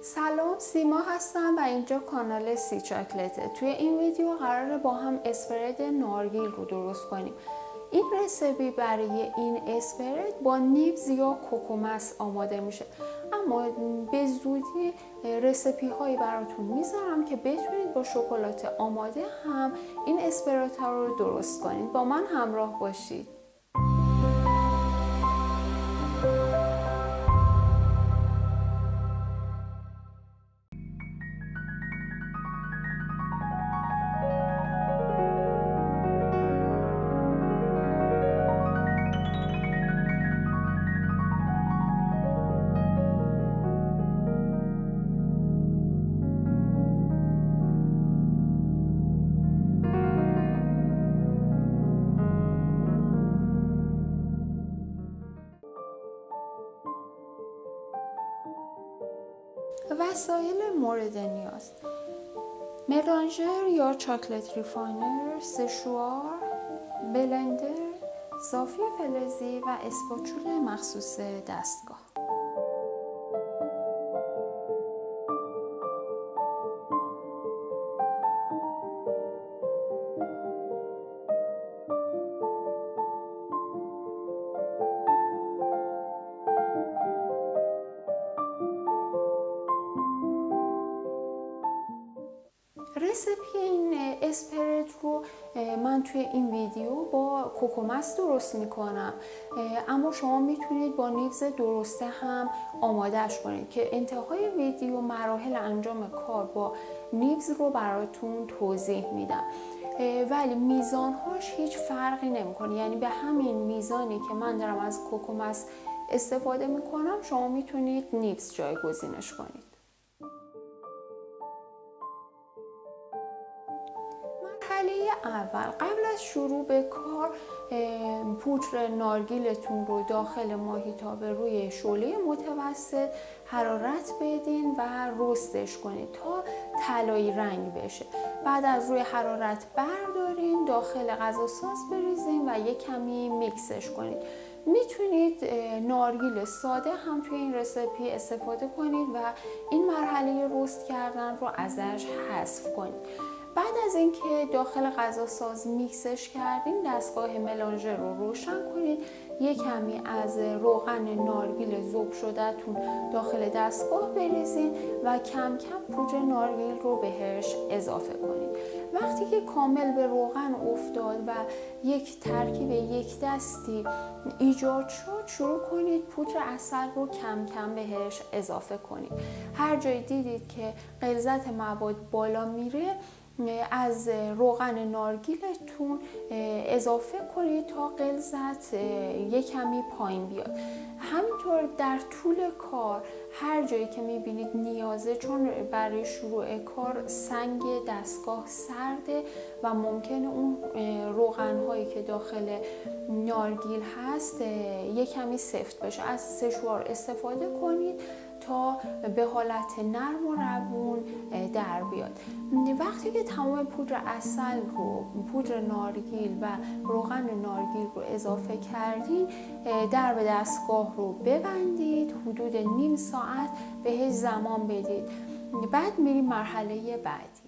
سلام، سیما هستم و اینجا کانال سی چاکلته. توی این ویدیو قراره با هم اسپرد نارگیل رو درست کنیم. این رسیپی برای این اسپرد با نیبز یا کوکومس آماده میشه، اما به زودی رسیپی هایی براتون میذارم که بتونید با شکلات آماده هم این اسپرد ها رو درست کنید. با من همراه باشید. وسایل مورد نیاز: ملانژر یا چاکلت ریفاینر، سشوار، بلندر، صافی فلزی و اسپاچول مخصوص دستگاه. رسیپی این اسپرد رو من توی این ویدیو با کوکومس درست میکنم، اما شما میتونید با نیبز درسته هم آمادهش کنید که انتهای ویدیو مراحل انجام کار با نیبز رو براتون توضیح میدم. ولی میزانهاش هیچ فرقی نمیکنه، یعنی به همین میزانی که من دارم از کوکومس استفاده میکنم شما میتونید نیبز جایگزینش کنید. مرحله اول، قبل از شروع به کار پودر نارگیلتون رو داخل ماهیتابه روی شعله متوسط حرارت بدین و رستش کنید تا طلایی رنگ بشه. بعد از روی حرارت بردارین، داخل غذاساز بریزین و یک کمی میکسش کنید. میتونید نارگیل ساده هم توی این رسیپی استفاده کنید و این مرحله رست کردن رو ازش حذف کنید. بعد از اینکه داخل غذاساز میکسش کردین، دستگاه ملانژر رو روشن کنید. یک کمی از روغن نارگیل ذوب شده‌تون داخل دستگاه بریزین و کم کم پودر نارگیل رو بهش اضافه کنید. وقتی که کامل به روغن افتاد و یک ترکیب یک دستی ایجاد شد، شروع کنید پودر عسل رو کم کم بهش اضافه کنید. هر جای دیدید که غلظت مواد بالا میره، از روغن نارگیلتون اضافه کنید تا غلظت یک کمی پایین بیاد. همینطور در طول کار هر جایی که میبینید نیازه، چون برای شروع کار سنگ دستگاه سرده و ممکنه اون روغن هایی که داخل نارگیل هست یک کمی سفت بشه، از سشوار استفاده کنید تا به حالت نرم و روون در بیاد. وقتی که تمام پودر عسل رو، پودر نارگیل و روغن نارگیل رو اضافه کردین، درب دستگاه رو ببندید، حدود نیم ساعت بهش زمان بدید. بعد میریم مرحله بعدی.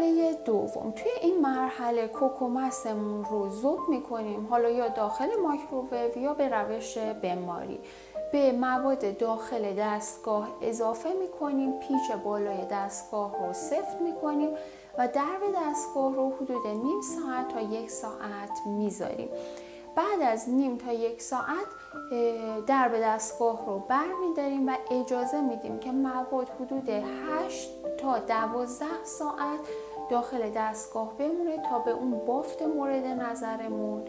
مرحله دوم، توی این مرحله کوکومسمون رو ذوب میکنیم، حالا یا داخل مایکروویو یا به روش بنباری. به مواد داخل دستگاه اضافه میکنیم، پیچ بالای دستگاه رو سفت میکنیم و درب دستگاه رو حدود نیم ساعت تا 1 ساعت میذاریم. بعد از نیم تا 1 ساعت درب دستگاه رو برمیداریم و اجازه میدیم که مواد حدود 8 تا 12 ساعت داخل دستگاه بمونه تا به اون بافت مورد نظرمون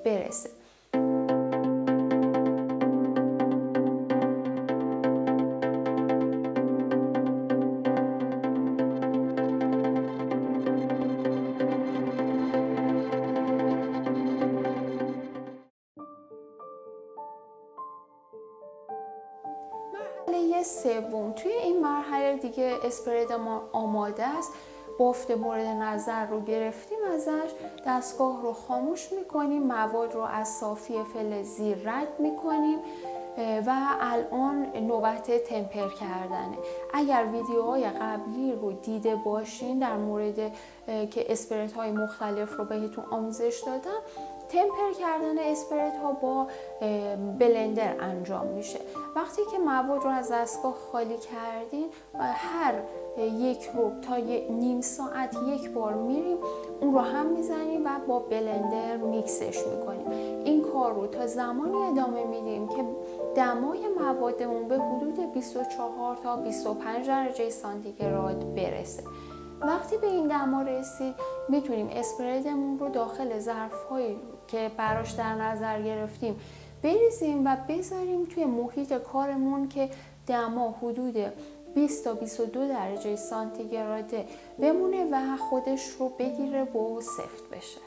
برسه. مرحله سوم، توی این مرحله دیگه اسپرد ما آماده است، بافت مورد نظر رو گرفتیم ازش، دستگاه رو خاموش میکنیم، مواد رو از صافی فلزی رد میکنیم و الان نوبت تمپر کردنه. اگر ویدیوهای قبلی رو دیده باشین در مورد که اسپرت های مختلف رو بهتون آموزش دادم، تمپر کردن اسپرت ها با بلندر انجام میشه. وقتی که مواد رو از دستگاه خالی کردین، هر 1 ربع تا نیم ساعت 1 بار میریم اون رو هم میزنیم و با بلندر میکسش میکنیم. این کار رو تا زمانی ادامه میدیم که دمای موادمون به حدود 24 تا 25 درجه سانتیگراد برسه. وقتی به این دما رسید میتونیم اسپردمون رو داخل ظرف‌هایی که براش در نظر گرفتیم بریزیم و بذاریم توی محیط کارمون که دما حدود 20 تا 22 درجه سانتیگراده بمونه و خودش رو بگیره و سفت بشه.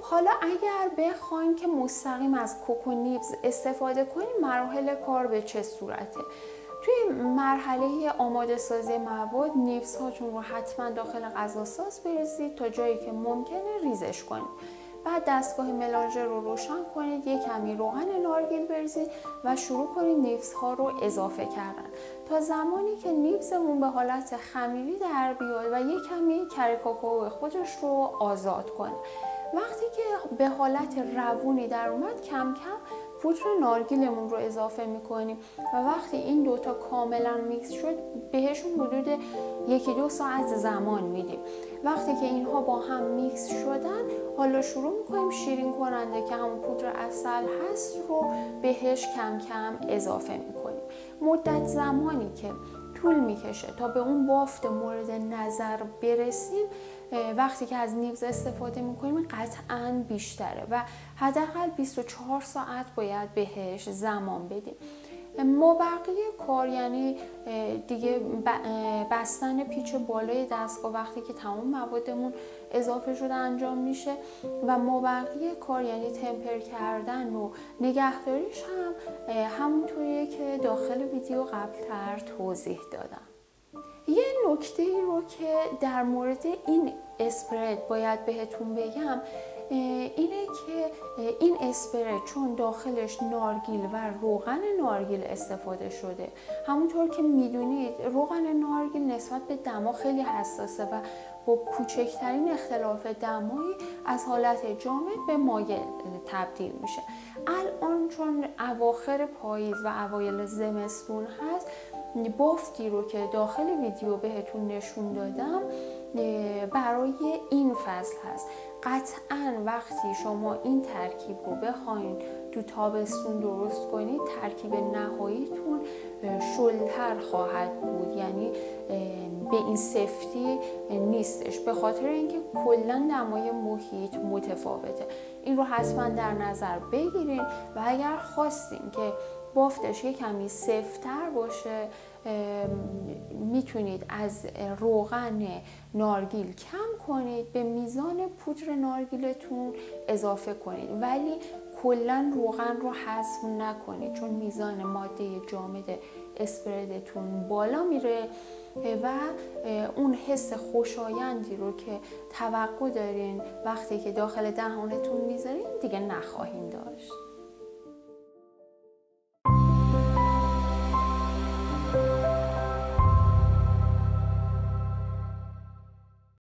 حالا اگر بخوایم که مستقیم از کوکونیبز استفاده کنیم، مراحل کار به چه صورته؟ توی مرحله آماده سازی مواد، نیبز هاتون رو حتما داخل غذاساز بریزید تا جایی که ممکنه ریزش کنید. بعد دستگاه ملانژر رو روشن کنید، یک کمی روغن نارگیل بریزید و شروع کنید نیبز ها رو اضافه کردن تا زمانی که نیبزمون به حالت خمیری در بیاد و یک کمی کره کاکائو خودش رو آزاد کنه. وقتی که به حالت روونی در اومد، کم کم پودر نارگیلمون رو اضافه میکنیم و وقتی این دوتا کاملا میکس شد بهشون حدود 1-2 ساعت زمان میدیم. وقتی که اینها با هم میکس شدن، حالا شروع میکنیم شیرین کننده که همون پودر عسل هست رو بهش کم کم اضافه میکنیم. مدت زمانی که طول میکشه تا به اون بافت مورد نظر برسیم، وقتی که از نیبز استفاده میکنیم قطعاً بیشتره و حداقل 24 ساعت باید بهش زمان بدیم. مابقی کار یعنی دیگه بستن پیچ بالای دستگاه وقتی که تمام موادمون اضافه شده انجام میشه و مابقی کار یعنی تمپر کردن و نگهداریش هم همونطوریه که داخل ویدیو قبلتر توضیح دادم. یه نکته ای رو که در مورد این اسپرد باید بهتون بگم اینه که این اسپرد چون داخلش نارگیل و روغن نارگیل استفاده شده، همونطور که میدونید روغن نارگیل نسبت به دما خیلی حساسه و با کوچکترین اختلاف دمایی از حالت جامد به مایع تبدیل میشه. الان چون اواخر پاییز و اوایل زمستون هست، بافتی رو که داخل ویدیو بهتون نشون دادم برای این فصل هست. قطعاً وقتی شما این ترکیب رو بخواین تو تابستون درست کنید، ترکیب نهاییتون شلتر خواهد بود، یعنی به این سفتی نیستش، به خاطر اینکه کلاً دمای محیط متفاوته. این رو حتما در نظر بگیرین و اگر خواستین که بافتش یک کمی سفت‌تر باشه میتونید از روغن نارگیل کم کنید، به میزان پودر نارگیلتون اضافه کنید، ولی کلا روغن رو حذف نکنید چون میزان ماده جامد اسپردتون بالا میره و اون حس خوشایندی رو که توقع دارین وقتی که داخل دهانتون میذارین دیگه نخواهیم داشت.